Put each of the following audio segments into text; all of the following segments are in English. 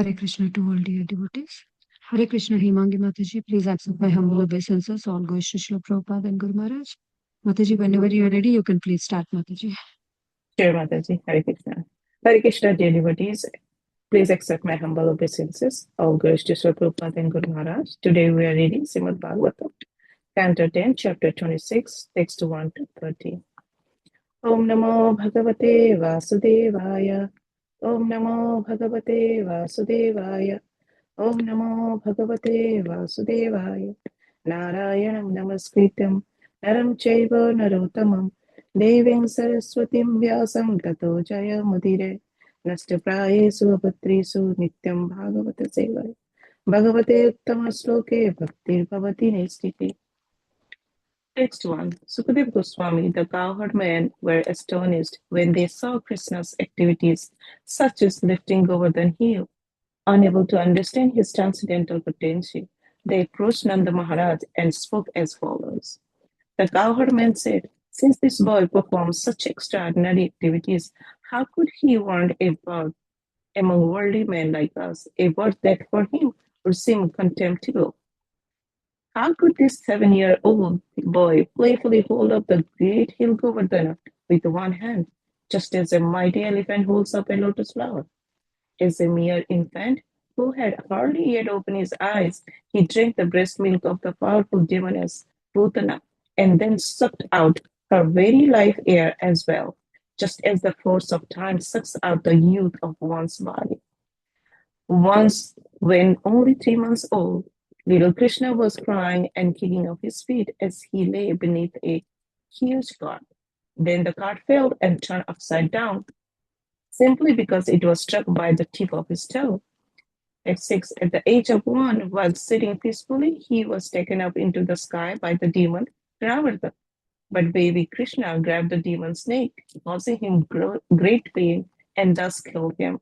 Hare Krishna to all dear devotees. Hare Krishna, Himangi Mataji, please accept my humble obeisances. All goes to Srila Prabhupada and Guru Maharaj. Mataji, whenever you are ready, you can please start, Mataji. Dear Mataji, Hare Krishna. Hare Krishna, dear devotees, please accept my humble obeisances. All glories to Srila Prabhupada and Guru Maharaj. Today we are reading Srimad Bhagavatam, Canto 10, Chapter 26, text 1 to 30. Om Namo Bhagavate Vasudevaya. Om Namo Bhagavate Vasudevaya. Om Namo Bhagavate Vasudevaya. Narayanam Namaskritam Naram Chaiva Narottamam Deving Saraswatim Vyasam Tato Jaya Mudire Nashtaprayesu Abhatrisu Nityam Bhagavata Sevaya Bhagavate Uttama Sloke Bhaktir Bhavati Nestiti. Text 1. Sukadeva Goswami, the cowherd men, were astonished when they saw Krishna's activities, such as lifting Govardhan hill. Unable to understand his transcendental potential, they approached Nanda Maharaj and spoke as follows. The cowherd man said, since this boy performs such extraordinary activities, how could he want a birth among worldly men like us, a birth that for him would seem contemptible? How could this 7-year-old boy playfully hold up the great hill Govardhana with one hand, just as a mighty elephant holds up a lotus flower? As a mere infant who had hardly yet opened his eyes, he drank the breast milk of the powerful demoness Putana and then sucked out her very life air as well, just as the force of time sucks out the youth of one's body. Once, when only 3 months old, little Krishna was crying and kicking up his feet as he lay beneath a huge cart. Then the cart fell and turned upside down, simply because it was struck by the tip of his toe. At 6, at the age of 1, while sitting peacefully, he was taken up into the sky by the demon Ravana. But baby Krishna grabbed the demon's neck, causing him great pain, and thus killed him.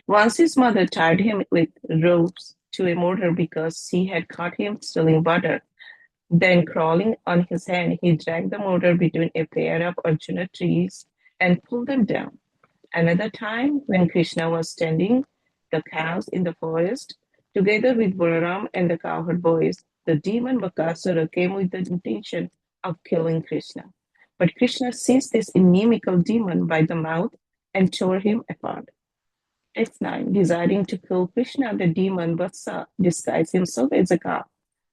Once his mother tied him with ropes to a mortar because he had caught him stealing butter. Then, crawling on his hand, he dragged the mortar between a pair of Arjuna trees and pulled them down. Another time, when Krishna was tending the cows in the forest, together with Balaram and the cowherd boys, the demon Bakasura came with the intention of killing Krishna. But Krishna seized this inimical demon by the mouth and tore him apart. Text 9. Desiring to kill Krishna, the demon Vatsa disguised himself as a cow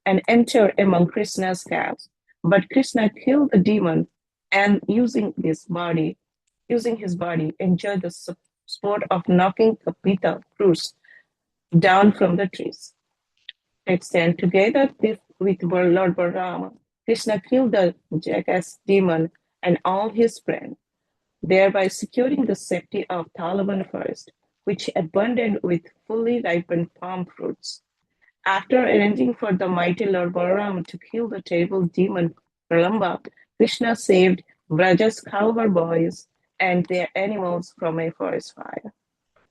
and entered among Krishna's cows. But Krishna killed the demon and using his body, enjoyed the sport of knocking kapita fruits down from the trees. Text 10. Together with Lord Balrama, Krishna killed the jackass demon and all his friends, thereby securing the safety of Thalavan forest, which abundant with fully ripened palm fruits. After arranging for the mighty Lord Balaram to kill the terrible demon Pralamba, Krishna saved Vraja's cowherd boys and their animals from a forest fire.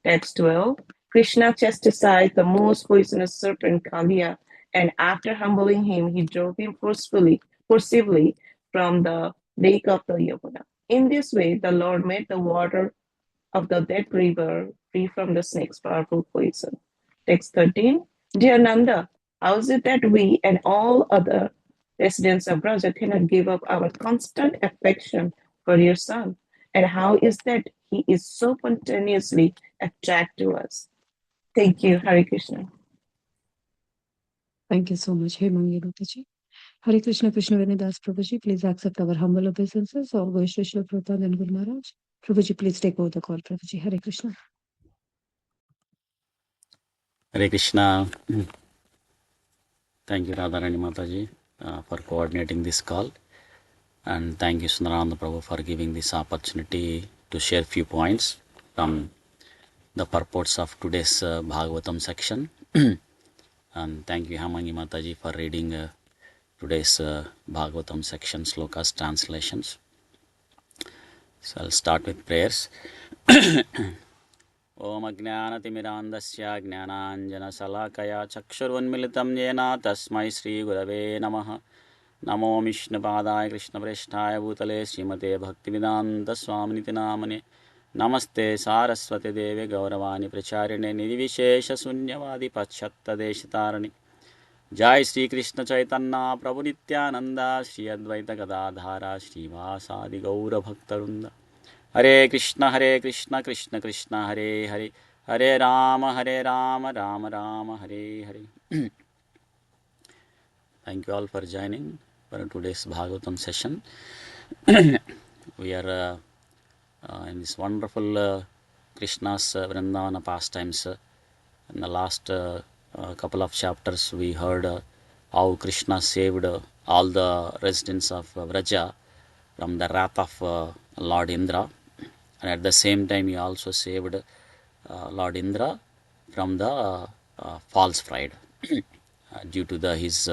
Text 12. Krishna chastised the most poisonous serpent Kaliya, and after humbling him, he drove him forcibly from the lake of the Yamuna. In this way, the Lord made the water of the dead river free from the snake's powerful poison. Text 13. Dear Nanda, how is it that we and all other residents of Braja cannot give up our constant affection for your son? And how is that he is so spontaneously attracted to us? Thank you, Hare Krishna. Thank you so much, Himangi Mataji. Hare Krishna, Krishna Venidas Prabhuji, please accept our humble obeisances. All goes to Srila Prabhupada and Guru Maharaj. Prabhuji, please take over the call, Prabhuji. Hare Krishna. Hare Krishna. Thank you, Radharani Mataji, for coordinating this call. And thank you, Sundarananda Prabhu, for giving this opportunity to share few points from the purports of today's Bhagavatam section. And thank you, Hamangi Mataji, for reading today's Bhagavatam section, slokas translations. So I'll start with prayers. Om Ajnanatimirandasya Jnananjanasalakaya Chakshurunmilitam Yena Tasmai Sri Gurave Namaha. Namo Vishnupadaya Krishna Presthaya Bhutale Srimate Bhaktivedanta Swaminiti Namane नमस्ते सारस्वती देवे गौरवाणी प्रचारिणे निर्विशेष शून्यवादी पश्चात्तदेशतारिणि जय श्री कृष्ण चैतन्य प्रभु नित्यानंद श्री अद्वैत गदाधारा श्रीवासादि गौर भक्तवृंद हरे Krishna Krishna Krishna Hare Hare Hare Ram Ram Ram Hare Hare. Thank you all for joining for today's Bhagavatam session. We are in this wonderful Krishna's Vrindavana pastimes. In the last couple of chapters, we heard how Krishna saved all the residents of Vraja from the wrath of Lord Indra, and at the same time, he also saved Lord Indra from the false pride due to his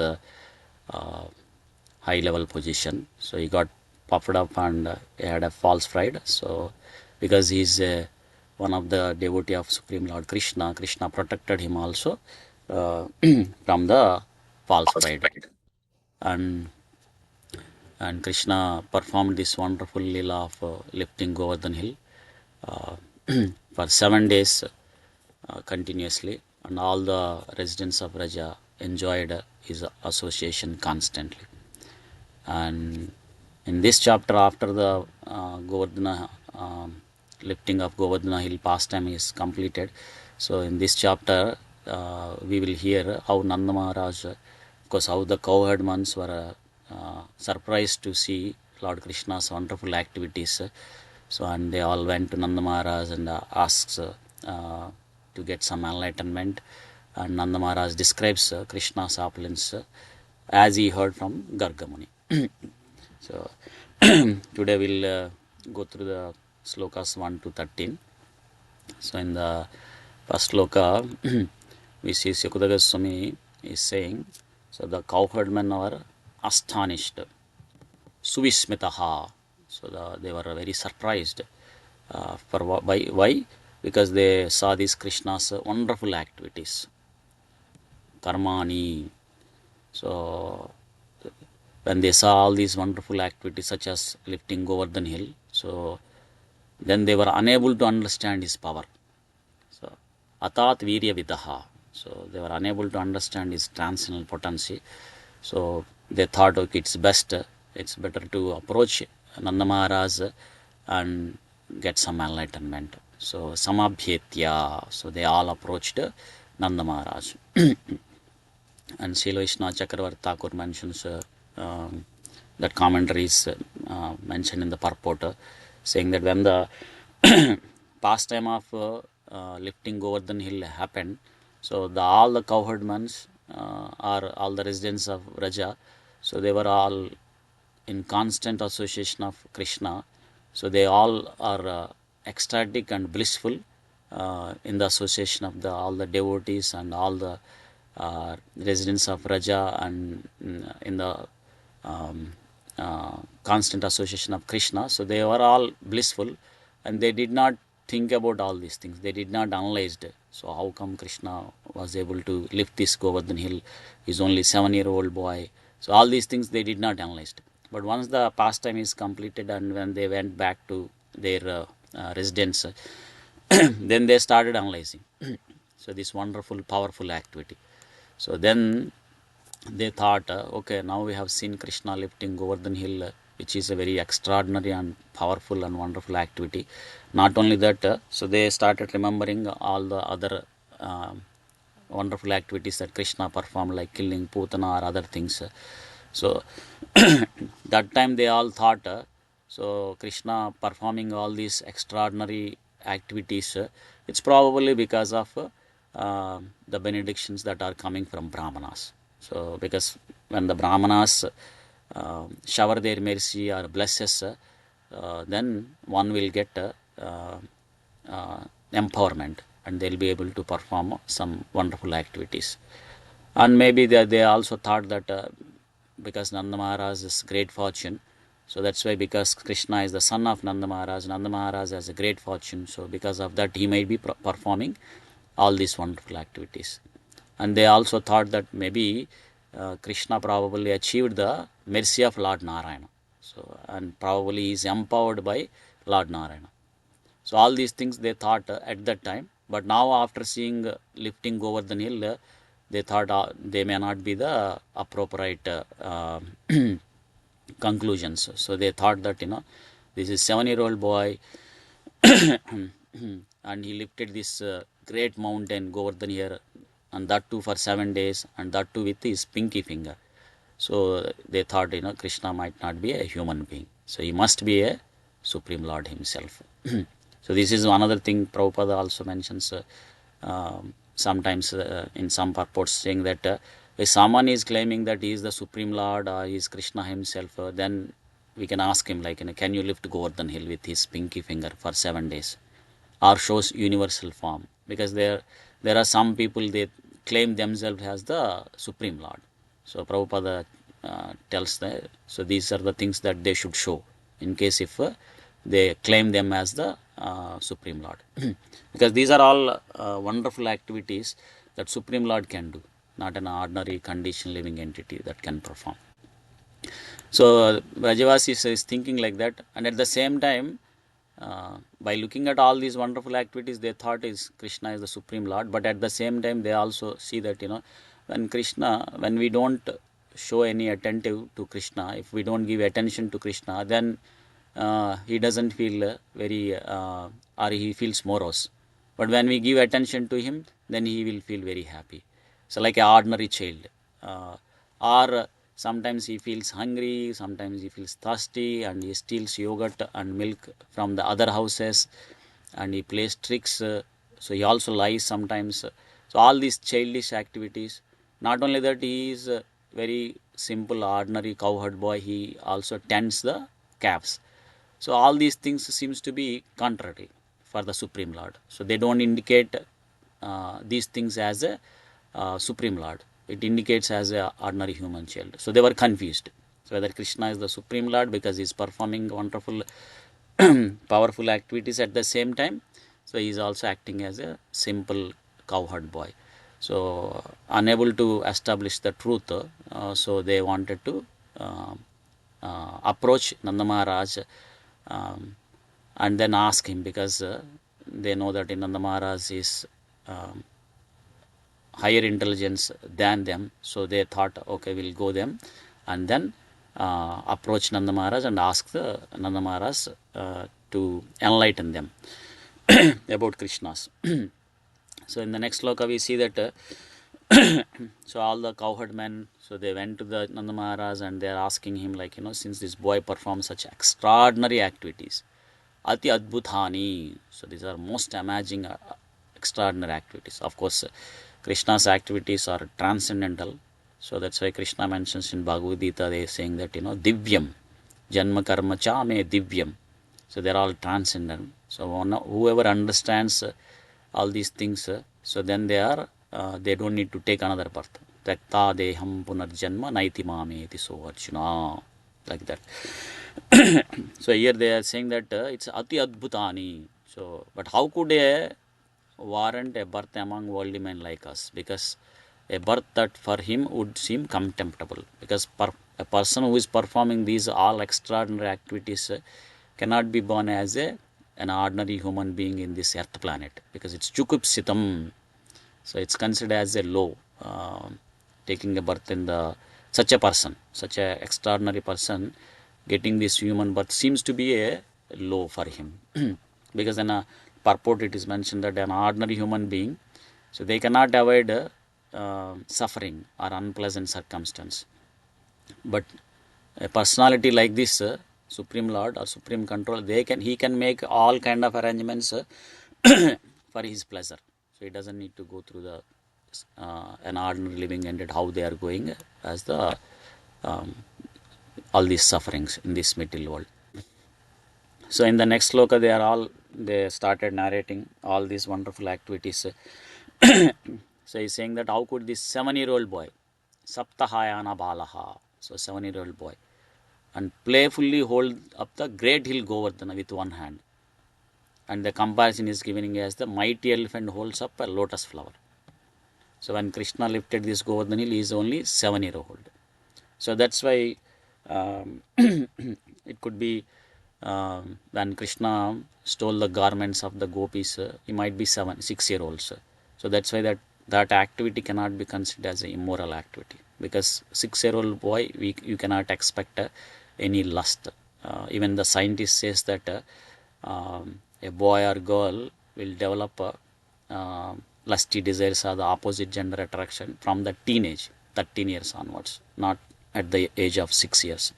high level position. So he got puffed up and he had a false pride. So because he is one of the devotee of Supreme Lord Krishna, Krishna protected him also from the false pride. And Krishna performed this wonderful lila of lifting Govardhan hill for 7 days continuously, and all the residents of Raja enjoyed his association constantly. And in this chapter, after the Govardhana lifting of Govardhana hill pastime is completed, so in this chapter we will hear how Nanda Maharaj, because how the cowherdmans were surprised to see Lord Krishna's wonderful activities. So and they all went to Nanda Maharaj and asked to get some enlightenment. And Nanda Maharaj describes Krishna's opulence as he heard from Garga Muni. So today we'll go through the slokas 1 to 13. So in the first sloka, we see Sukadeva Goswami is saying, so the cowherdmen were astonished, suvismitaha. So they were very surprised. For why? Because they saw these Krishna's wonderful activities, karmani. So when they saw all these wonderful activities such as lifting Govardhan hill, so then they were unable to understand his power. So atat virya vidaha. So they were unable to understand his transcendental potency. So they thought, okay, it's better to approach Nanda Maharaj and get some enlightenment. So samabhyetya. So they all approached Nanda Maharaj. And Srila Vishnu Chakravarti Thakur mentions that commentary is mentioned in the purport, saying that when the pastime of lifting Govardhan hill happened, so all the cowherdmen or all the residents of Raja, so they were all in constant association of Krishna. So they all are ecstatic and blissful in the association of all the devotees and all the residents of Raja, and in the constant association of Krishna. So they were all blissful, and they did not think about all these things. They did not analyze it. So how come Krishna was able to lift this Govardhan hill? He's only 7-year-old boy. So all these things they did not analyze. But once the pastime is completed and when they went back to their residence, then they started analyzing. So this wonderful, powerful activity. So then they thought, okay, now we have seen Krishna lifting Govardhan hill, which is a very extraordinary and powerful and wonderful activity. Not only that, so they started remembering all the other wonderful activities that Krishna performed, like killing Putana or other things. So that time they all thought, so Krishna performing all these extraordinary activities, it's probably because of the benedictions that are coming from Brahmanas. So because when the Brahmanas shower their mercy or blesses, then one will get empowerment and they'll be able to perform some wonderful activities. And maybe they also thought that because Nanda Maharaj is great fortune, so that's why, because Krishna is the son of Nanda Maharaj has a great fortune, so because of that he might be performing all these wonderful activities. And they also thought that maybe Krishna probably achieved the mercy of Lord Narayana, so and probably is empowered by Lord Narayana. So all these things they thought at that time, but now after seeing lifting Govardhan hill, they thought they may not be the appropriate conclusions. So they thought that this is 7-year-old boy and he lifted this great mountain Govardhan here, and that too for 7 days, and that too with his pinky finger. So they thought Krishna might not be a human being, so he must be a Supreme Lord himself. So this is another thing Prabhupada also mentions sometimes in some purports, saying that if someone is claiming that he is the Supreme Lord or he is Krishna himself, then we can ask him like, can you lift Govardhan hill with his pinky finger for 7 days, or shows universal form? Because there are some people, they claim themselves as the Supreme Lord. So Prabhupada tells that, so these are the things that they should show in case if they claim them as the Supreme Lord. Because these are all wonderful activities that Supreme Lord can do, not an ordinary conditioned living entity that can perform. So Brajavasi is thinking like that, and at the same time, by looking at all these wonderful activities, they thought is Krishna is the Supreme Lord. But at the same time, they also see that when we don't show any attentive to Krishna, if we don't give attention to Krishna, then he doesn't feel or he feels morose. But when we give attention to him, then he will feel very happy. So like an ordinary child, or sometimes he feels hungry, sometimes he feels thirsty, and he steals yogurt and milk from the other houses, and he plays tricks. So he also lies sometimes. So all these childish activities. Not only that, he is a very simple, ordinary cowherd boy. He also tends the calves. So all these things seems to be contrary for the Supreme Lord. So they don't indicate these things as a Supreme Lord. It indicates as a ordinary human child. So they were confused. So whether Krishna is the Supreme Lord because he is performing wonderful, powerful activities at the same time. So he is also acting as a simple cowherd boy. So unable to establish the truth, so they wanted to approach Nanda Maharaj and then ask him, because they know that Nanda Maharaj is higher intelligence than them. So they thought, okay, we'll go them and then approach Nanda Maharaj and ask the Nanda Maharaj to enlighten them about Krishna's. So in the next sloka we see that so all the cowherd men, so they went to the Nanda Maharaj and they are asking him like, since this boy performs such extraordinary activities, Ati Adbhuthani, so these are most amazing, extraordinary activities. Of course, Krishna's activities are transcendental. So that's why Krishna mentions in Bhagavad Gita, they are saying that, Divyam, Janma Karma Cha Me Divyam. So they're all transcendent. So whoever understands all these things, so then they don't need to take another birth. Takta deham punarjanma naiti mameti so Arjuna. Like that. So here they are saying that it's Ati Adbhutani. So, but how could a warrant a birth among worldly men like us? Because a birth that for him would seem contemptible. Because a person who is performing these all extraordinary activities cannot be born as an ordinary human being in this earth planet, because it's chukupsitam. So it's considered as a low, taking a birth in such a person, such a extraordinary person, getting this human birth seems to be a low for him. Because in a purport it is mentioned that an ordinary human being, so they cannot avoid suffering or unpleasant circumstance. But a personality like this, Supreme Lord or Supreme Control, he can make all kind of arrangements for his pleasure. So he doesn't need to go through an ordinary living ended how they are going as the all these sufferings in this material world. So in the next sloka, they started narrating all these wonderful activities. So he's saying that how could this 7-year-old boy, Saptahayana Balaha, so 7-year-old boy, and playfully hold up the great hill Govardhana with one hand. And the comparison is given as the mighty elephant holds up a lotus flower. So when Krishna lifted this Govardhana hill, he is only 7-year-old. So that's why it could be when Krishna stole the garments of the gopis, he might be 6 year olds. So that's why that activity cannot be considered as an immoral activity, because 6 year old boy, you cannot expect any lust. Even the scientist says that a boy or girl will develop lusty desires or the opposite gender attraction from the teenage, 13 years onwards, not at the age of 6 years.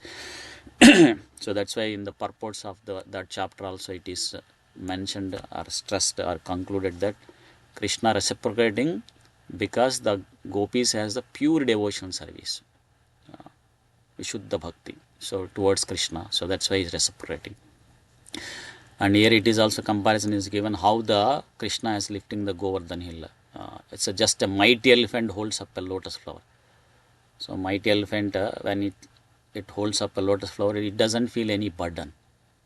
So that's why in the purports of that chapter also it is mentioned or stressed or concluded that Krishna reciprocating because the gopis has the pure devotion service, Vishuddha Bhakti, so towards Krishna. So that's why he's reciprocating. And here it is also comparison is given how the Krishna is lifting the Govardhan hill. It's just a mighty elephant holds up a lotus flower. So mighty elephant, when it holds up a lotus flower, it doesn't feel any burden.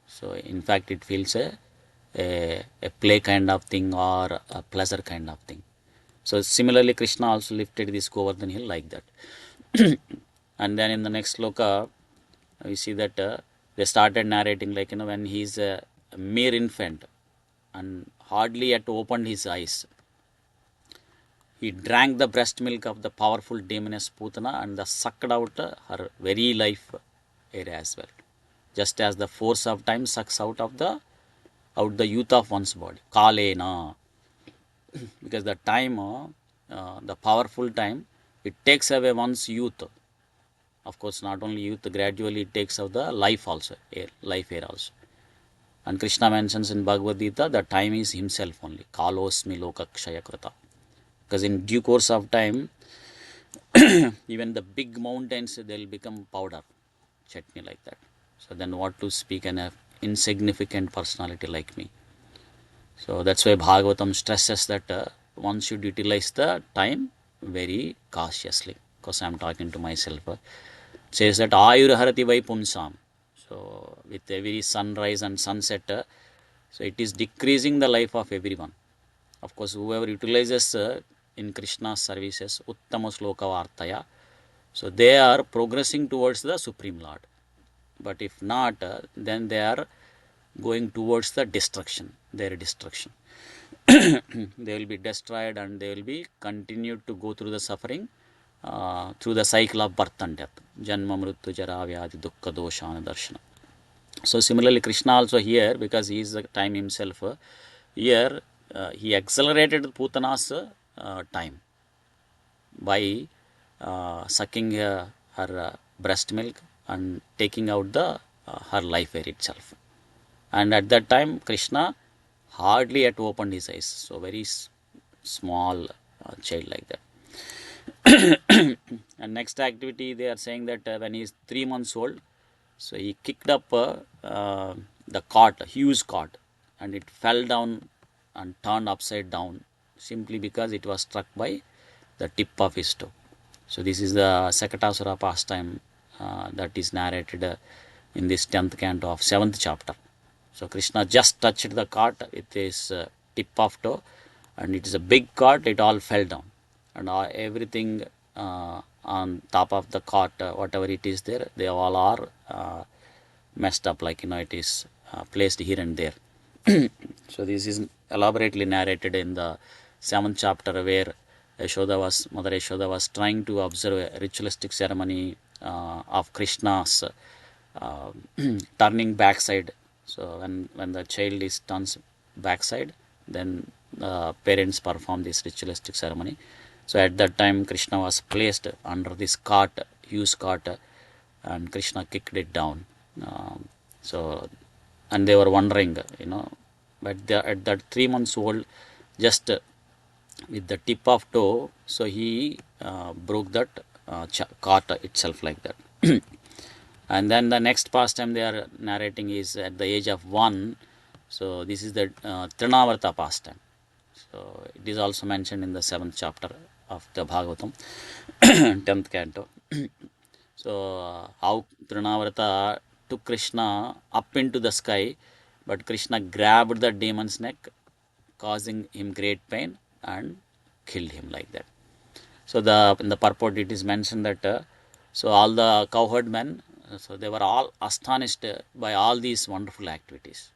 So in fact, it feels a play kind of thing or a pleasure kind of thing. So similarly, Krishna also lifted this Govardhan hill like that. And then in the next sloka, we see that they started narrating like, when he is a mere infant and hardly yet opened his eyes, he drank the breast milk of the powerful demoness Putana and sucked out her very life air as well. Just as the force of time sucks out the youth of one's body. Kalena. Because the time, the powerful time, it takes away one's youth. Of course, not only youth, gradually it takes out the life also, life air also. And Krishna mentions in Bhagavad Gita, the time is himself only. Kalosmi loka kshaya krita. Because in due course of time, even the big mountains, they'll become powder, chutney like that. So then what to speak an insignificant personality like me. So that's why Bhagavatam stresses that one should utilize the time very cautiously. Because I'm talking to myself. Says that Ayur Harati Vai Punsam. So with every sunrise and sunset, so it is decreasing the life of everyone. Of course, whoever utilizes in Krishna's services, Uttama Sloka Vartaya, so they are progressing towards the Supreme Lord. But if not, then they are going towards the destruction, their destruction. They will be destroyed and they will be continued to go through the suffering, through the cycle of birth and death. Janma Mrityu Jara Vyadhi Dukkha Doshana Darshana. So similarly, Krishna also here, because he is the time himself, here he accelerated Putana's time by sucking her breast milk and taking out her life air itself. And at that time, Krishna hardly yet opened his eyes. So very small child like that. And next activity, they are saying that when he is 3 months old, so he kicked up the cart, a huge cart, and it fell down and turned upside down simply because it was struck by the tip of his toe. So this is the Sakatasura pastime that is narrated in this 10th canto of 7th chapter. So Krishna just touched the cart with his tip of toe, and it is a big cart, it all fell down. And everything on top of the cart, whatever it is there, they all are messed up, like it is placed here and there. So this is elaborately narrated in the 7th chapter, where Mother Yashoda was trying to observe a ritualistic ceremony of Krishna's turning backside. So when the child turns backside, then the parents perform this ritualistic ceremony. So at that time, Krishna was placed under this cart, huge cart, and Krishna kicked it down. And they were wondering, but at that 3 months old, just with the tip of toe, so he broke that cart itself like that. And then the next pastime they are narrating is at the age of 1. So this is the Trinavarta pastime. So it is also mentioned in the 7th chapter of the Bhagavatam, 10th canto. So how Trinavarta took Krishna up into the sky, but Krishna grabbed the demon's neck, causing him great pain and killed him like that. So in the purport it is mentioned that so all the cowherd men, So they were all astonished by all these wonderful activities.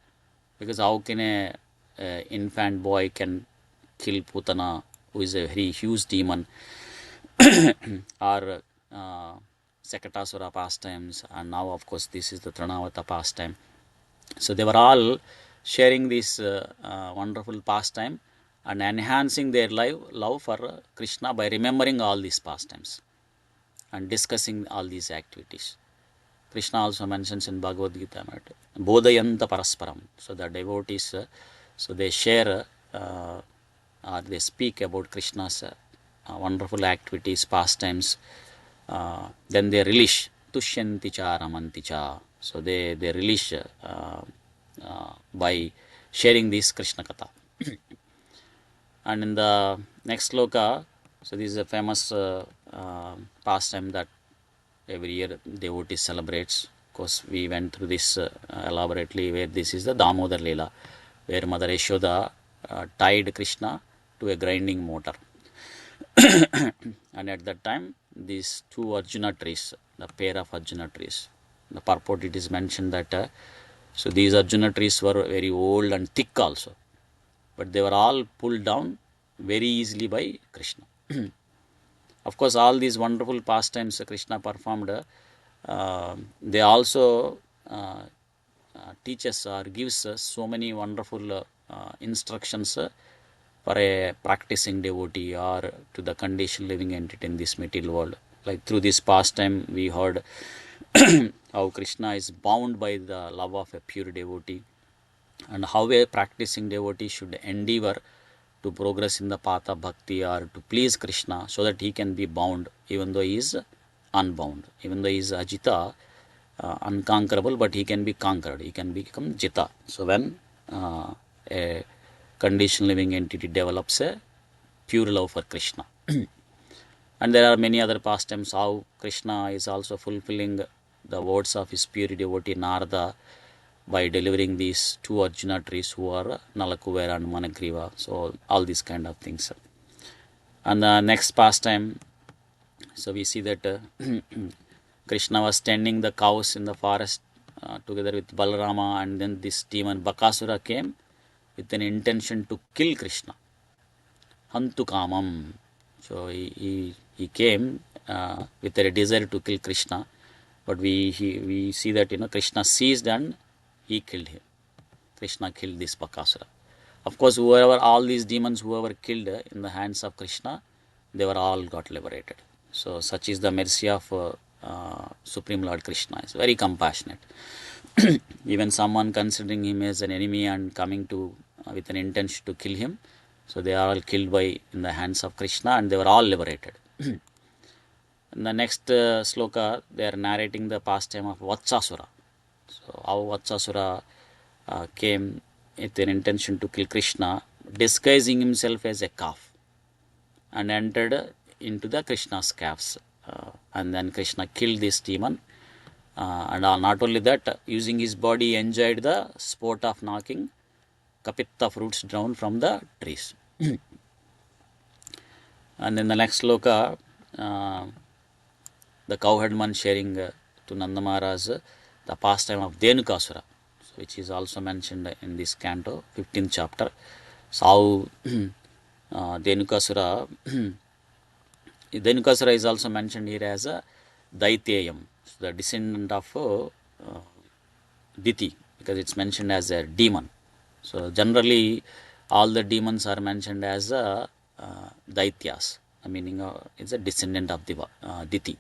Because how can a infant boy can kill Putana, who is a very huge demon, or Sakatasura pastimes, and now of course this is the Tranavata pastime. So they were all sharing this wonderful pastime and enhancing their love for Krishna by remembering all these pastimes and discussing all these activities. Krishna also mentions in Bhagavad Gita, Bodhayanta Parasparam. So the devotees, so they share or they speak about Krishna's wonderful activities, pastimes. Then they relish Tushyanti cha Ramanti cha. So they relish by sharing this Krishna Katha. And in the next sloka, so this is a famous pastime that every year devotee celebrates. Of course, we went through this elaborately, where this is the Damodar Leela, where Mother Yashoda tied Krishna to a grinding motor. And at that time, these two Arjuna trees, the pair of Arjuna trees, the purport it is mentioned that so these Arjuna trees were very old and thick also, but they were all pulled down very easily by Krishna. Of course, all these wonderful pastimes Krishna performed, they also teach us or gives us so many wonderful instructions for a practicing devotee or to the conditioned living entity in this material world. Like through this pastime, we heard how Krishna is bound by the love of a pure devotee, and how a practicing devotee should endeavor to progress in the path of bhakti or to please Krishna, so that he can be bound even though he is unbound. Even though he is Ajita, unconquerable, but he can be conquered, he can become Jita. So when a conditioned living entity develops a pure love for Krishna. And there are many other pastimes how Krishna is also fulfilling the words of his pure devotee Narada by delivering these two Arjuna trees who are Nalakuvera and Managriva. So all these kind of things. And the next pastime, so we see that Krishna was tending the cows in the forest together with Balarama, and then this demon Bakasura came with an intention to kill Krishna. Hantu Kamam. So he came with a desire to kill Krishna, but we see that Krishna seized and he killed him. Krishna killed this Bakasura. Of course, all these demons whoever killed in the hands of Krishna, they were all got liberated. So such is the mercy of Supreme Lord Krishna. Is very compassionate. Even someone considering him as an enemy and coming to with an intention to kill him, so they are all killed in the hands of Krishna, and they were all liberated. In the next sloka, they are narrating the pastime of Vatsasura. So how Vatsasura came with an intention to kill Krishna, disguising himself as a calf, and entered into the Krishna's calves. And then Krishna killed this demon. And not only that, using his body, he enjoyed the sport of knocking kapitta fruits down from the trees. And in the next sloka, the cowherdman sharing to Nanda Maharaj the pastime of Dhenukasura, which is also mentioned in this canto, 15th chapter. So how Dhenukasura is also mentioned here as a Daityayam, so the descendant of Diti, because it's mentioned as a demon. So generally, all the demons are mentioned as Daityas, meaning it's a descendant of Diti.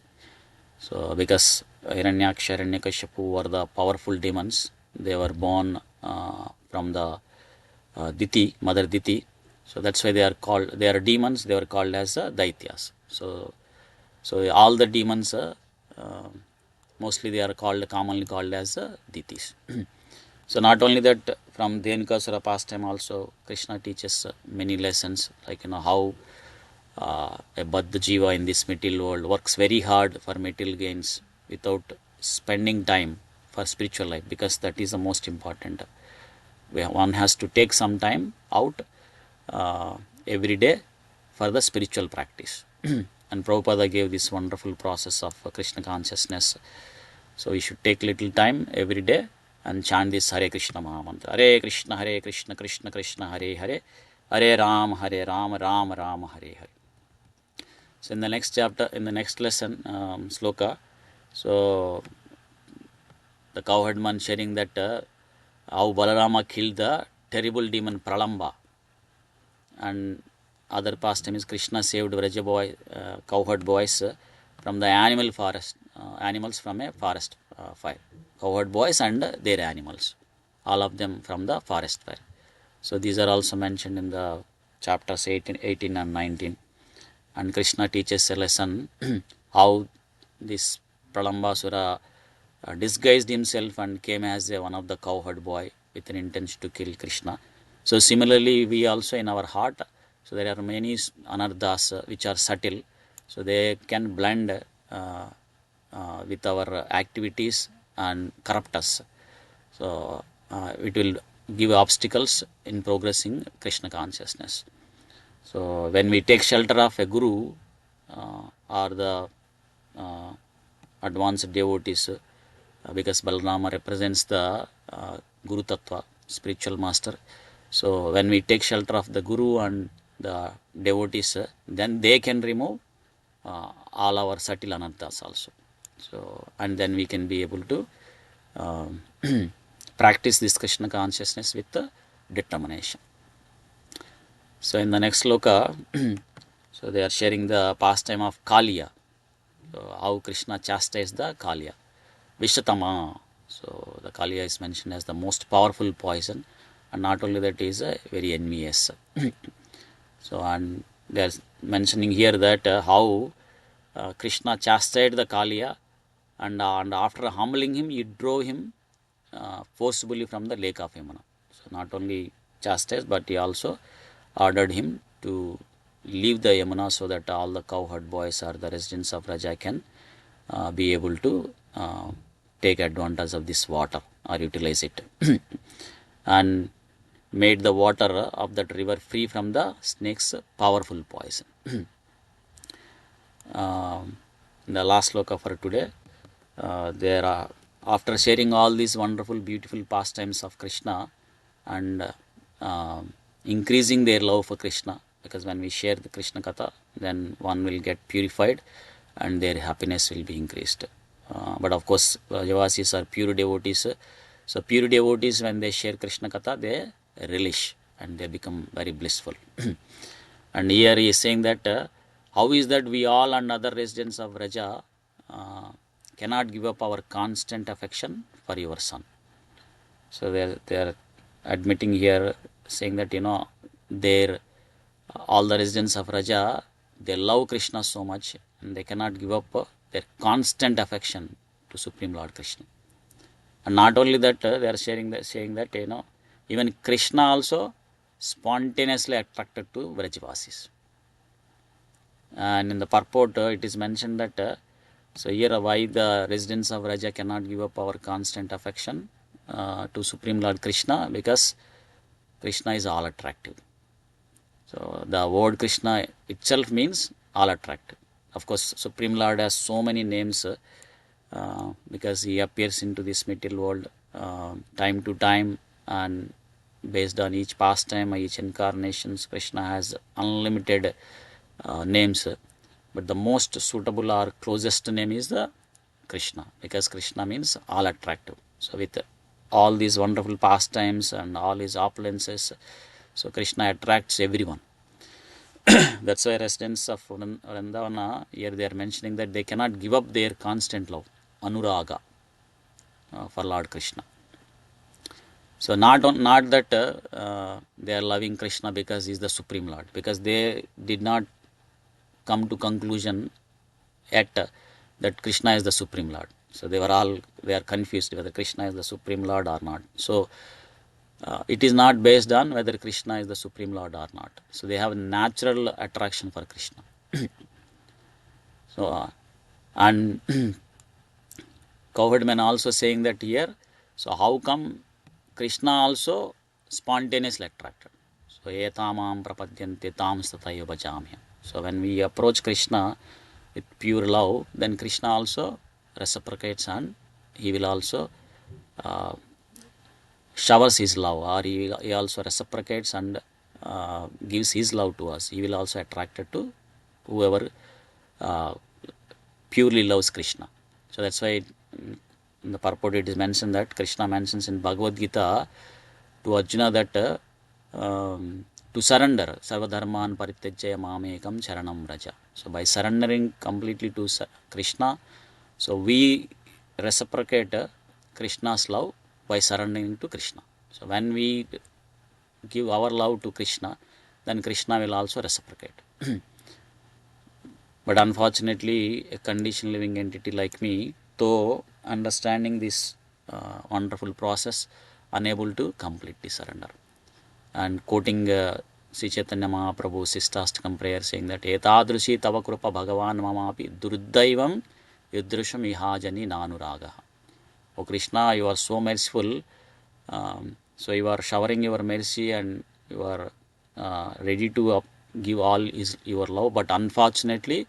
So because Hiranyaksha, Hiranyakashipu were the powerful demons, they were born from the Diti, Mother Diti. So that's why they are demons, they were called as Daityas. So all the demons, mostly they are commonly called as Ditis. So not only that, from Dhenukasura pastime also Krishna teaches many lessons, like how a Baddha Jiva in this material world works very hard for material gains without spending time for spiritual life, because that is the most important. One has to take some time out every day for the spiritual practice. And Prabhupada gave this wonderful process of Krishna consciousness So we should take little time every day and chant this Hare Krishna Maha Mantra. Hare Krishna, Krishna Krishna, Hare Hare, Hare Ram, Ram Ram, Hare Hare. So in the next chapter, in the next lesson, sloka, so the cowherdman sharing that how Balarama killed the terrible demon Pralamba, and other pastime is Krishna saved Vraja boy, cowherd boys from the animals from a forest fire. Cowherd boys and their animals, all of them from the forest fire. So these are also mentioned in the chapters 18 and 19. And Krishna teaches a lesson how this Pralambasura disguised himself and came as one of the cowherd boy with an intention to kill Krishna. So similarly, we also in our heart, so there are many anarthas which are subtle, so they can blend with our activities and corrupt us. So it will give obstacles in progressing Krishna consciousness. So when we take shelter of a guru or the advanced devotees, because Balarama represents the Guru Tattva, spiritual master. So when we take shelter of the Guru and the devotees, then they can remove all our subtle anarthas also. So, and then we can be able to practice this Krishna consciousness with the determination. So in the next sloka, so they are sharing the pastime of Kaliya, so how Krishna chastised the Kaliya. Vishatama. So the Kaliya is mentioned as the most powerful poison, and not only that, is very envious. So and they are mentioning here that how Krishna chastised the Kaliya, and after humbling him, he drove him forcibly from the lake of Yamuna. So not only chastised, but he also ordered him to leave the Yamuna so that all the cowherd boys or the residents of Raja can be able to take advantage of this water or utilize it. And made the water of that river free from the snake's powerful poison. The last sloka for today, there are, after sharing all these wonderful, beautiful pastimes of Krishna and increasing their love for Krishna, because when we share the Krishna Katha, then one will get purified and their happiness will be increased. But of course, Vrajavasis are pure devotees. So pure devotees, when they share Krishna Katha, they relish and they become very blissful. And here he is saying that how is that we all and other residents of Raja cannot give up our constant affection for your son. So they are admitting here, saying that, their all the residents of Raja, they love Krishna so much and they cannot give up their constant affection to Supreme Lord Krishna. And not only that, they are saying that even Krishna also spontaneously attracted to Vrajavasis. And in the purport, it is mentioned that so here why the residents of Raja cannot give up our constant affection to Supreme Lord Krishna, because Krishna is all attractive. So the word Krishna itself means all attractive. Of course, Supreme Lord has so many names because he appears into this material world time to time, and based on each pastime, each incarnations, Krishna has unlimited names. But the most suitable or closest name is the Krishna, because Krishna means all attractive. So with all these wonderful pastimes and all his opulences, so Krishna attracts everyone. That's why residents of Vrindavana, here they are mentioning that they cannot give up their constant love, Anuraga, for Lord Krishna. So not that they are loving Krishna because he is the Supreme Lord, because they did not come to conclusion yet that Krishna is the Supreme Lord. So they are confused whether Krishna is the Supreme Lord or not. So it is not based on whether Krishna is the Supreme Lord or not. So they have a natural attraction for Krishna. So and cowherd men also saying that here, so how come Krishna also spontaneously attracted? So etamam prapadyante tam stataya bhajamya. So when we approach Krishna with pure love, then Krishna also reciprocates and he will also uh, showers his love, or he also reciprocates and gives his love to us. He will also attracted to whoever uh, purely loves Krishna. So that's why in the purport it is mentioned that Krishna mentions in Bhagavad Gita to Arjuna that to surrender sarvadharman parityajya mamekam charanam raja. So by surrendering completely to Krishna, so we reciprocate Krishna's love by surrendering to Krishna. So when we give our love to Krishna, then Krishna will also reciprocate. But unfortunately, a conditioned living entity like me, though understanding this wonderful process, unable to completely surrender. And quoting Sri Chaitanya Mahaprabhu's Sistastakam prayer, saying that etadrushi tava krupa bhagavan mamapi durdaivam yudrusham ihajani nanuraga. O Krishna, you are so merciful. So you are showering your mercy and you are ready to give all is your love, but unfortunately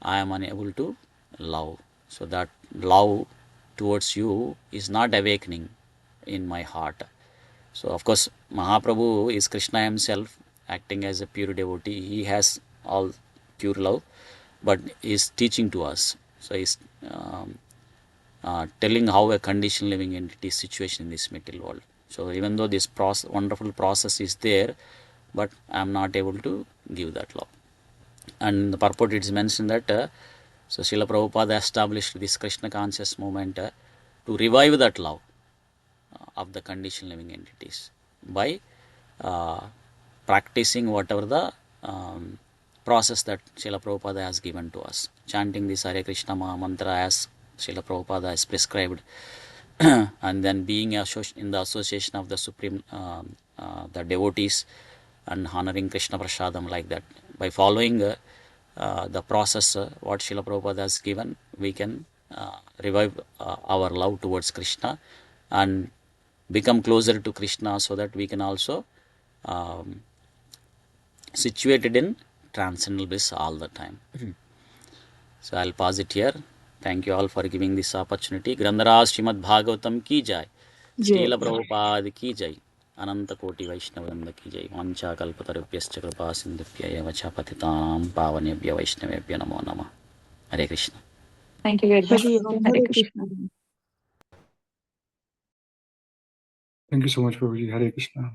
I am unable to love. So that love towards you is not awakening in my heart. So of course Mahaprabhu is Krishna himself, acting as a pure devotee. He has all pure love, but he is teaching to us. So he is telling how a conditioned living entity situation in this material world. So even though this wonderful process is there, but I am not able to give that love. And in the purport it is mentioned that so Srila Prabhupada established this Krishna conscious movement to revive that love of the conditioned living entities by practicing whatever the process that Srila Prabhupada has given to us. Chanting this Hare Krishna Maha Mantra as Srila Prabhupada has prescribed, and then being in the association of the Supreme, the devotees, and honoring Krishna Prasadam like that. By following the process, what Srila Prabhupada has given, we can revive our love towards Krishna and become closer to Krishna, so that we can also situated in transcendental bliss all the time. So I'll pause it here. Thank you all for giving this opportunity. Grandaraj Srimad Bhagavatam ki jai. Srila Prabhupada ki jai. Ananta Koti Vaishnavanda ki jai. Vancha kalpatarubhyascha kripa sindhubhya eva cha patitanam pavanebhya vaishnavebhya namo namah. Hare Krishna. Thank you very much. Hare Ram, Hare Hare Krishna. Krishna. Thank you so much, Prabhuji. Hare Krishna.